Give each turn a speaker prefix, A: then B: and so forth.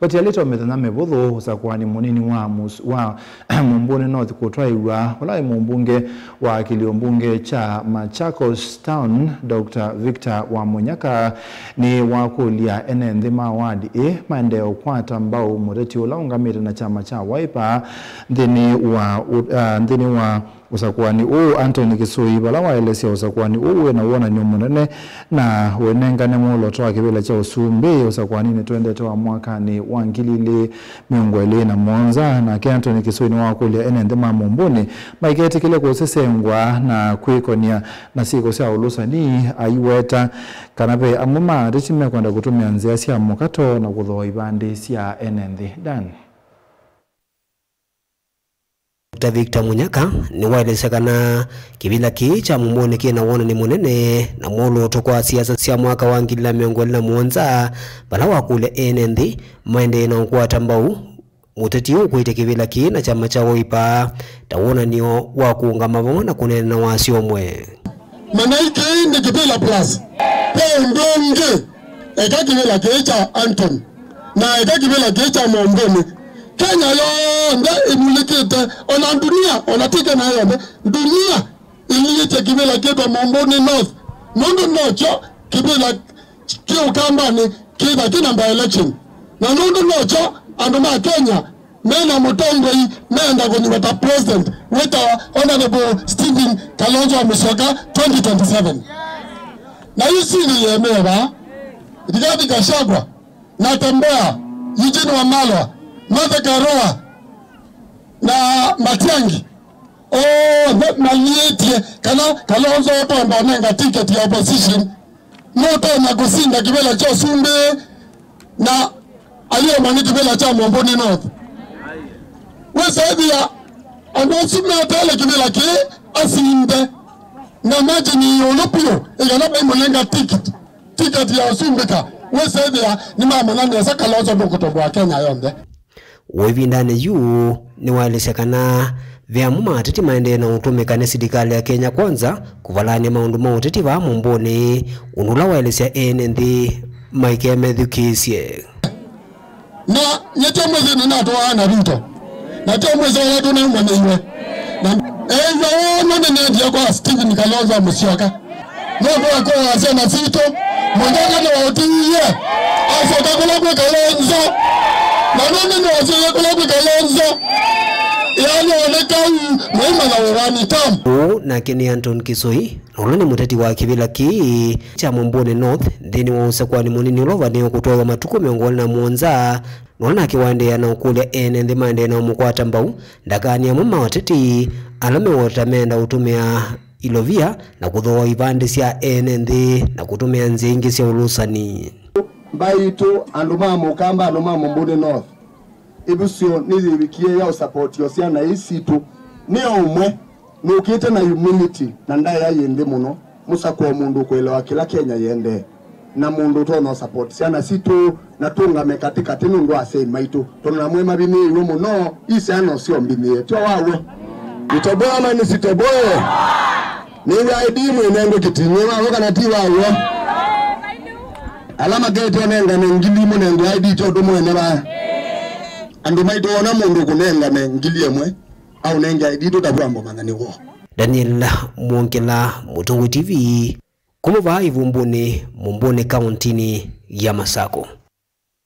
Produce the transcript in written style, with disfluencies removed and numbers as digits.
A: batialeta methana mebuthu usakwani munini wa Mumbuni North kutwaiwa wala mumbunge wa kiliombunge cha Machakos Town Dr. Victor Wamunyaka ni wakulia enenthima wadi maendeleo kwata mbao mureti ulaungamira na chama cha Wiper ndini wa usakwani Anthony Kisui bala waelesia usakwani na uona ni munene na wenengane muloto wa kibila cha Usumbi usakwani ni twendete wa mwaka ni wangilile miongwele na Mwanza na Anthony Kisui ni wakulia enenthima Mumbuni maiketi kile kusesengwa na kwikonia na siko sia ulusa ni aiweta kanape amuma richime kwenda kutumia nzia sia mukato na kuthoa ibande sia enenthi dan.
B: Dr. Victor Munyaka ni waelesekana kibila cha Mumbuni kina wona ni munene na molo tokwa siasa sia mwaka wa 2017 bala wakule enenthi maende na kwata mbau muteti ukuite kibila na chama cha Wiper tawona niyo wakuungama vamona kunene na wasi omwe
C: manaike ni kibila plus mbonge eka kibila cha Anton na eka kibila cha Mumbuni Kenya yonde imulikite ona dunia ona tika na yonde dunia ilite kibila kwa Mumbuni North mundu nocho kibila kiukambani kina by election na mundu nocho anduma Kenya mena mutongwe menda kwenye president with our honorable Stephen Kalonzo Musyoka 2027 na yusiri yemeba Rigathi Gachagua na Tembea Eugene Wamalwa Martha Karua na Matiang'i malietie kana Kalonzo otomba nenga ticket ya opposition moto na kusinda kibela cha Usumbi na aliyo mani kibela cha Mumbuni North wesaidhia andosumna atele kibela asinde na maji ni olopio iganaba imulenga ticket ya Usumbika wesaidhia ni mama nani ya Kalonzo mkutobo wa Kenya yonde
B: wevindane yu ni waelesekana vyamu matiti maende na utumikane serikali ya Kenya kwanza kuvalania maundu mautiti va Mumbuni unula waelesia enenthi Mike Medhukisie
C: na nyete mwezi ni natoa na Ruto na to mwezi wa watu na mwanaiwe na wana nene kwa Stephen Kalonzo Musyoka nobo kwa asema sito mwendana na watiye asoka kula kwa Kalonzo na nene wasiye kula kwa Kalonzo yani wanekau mwema na werani tamu
B: na Keni Anthony Kisui uloni muteti wa kibila cha Mumbuni North ndini wa usakwani munini ulova ni kutoa matuko miongoni na Mwanza nona kiwande na ukulia enenthi maende na umukwata mbau ndakani ya mama wateti alame watamenda utumia ilovia na kuthoa ibande sia enenthi na kutumia nzingi sia ulusani
C: mbaitu anduma mukamba anduma Mumbuni North ibusio nilibikie ya support yosia na isitu ni umwe nukite na humility na ndaya yende muno musa kwa mundu kuelewa kila Kenya yende na mundu tono support siana situ na tunga mekatika tinu ndo ase maitu tona mwema bini yumu no isi ano sio mbini to wawe itoboa mani sitoboe ninga idimu inendo kitinyema waka natiwa wawe alama gete onenga ngilimu nengo ID to domo eneba ando maito ona mundu kunenga ngiliye mwe au nenga ID to tabwambo mangani wo
B: Daniel Mwongela, Mutungu TV, kumuva ivumbuni Mumbuni kauntini ya Masako.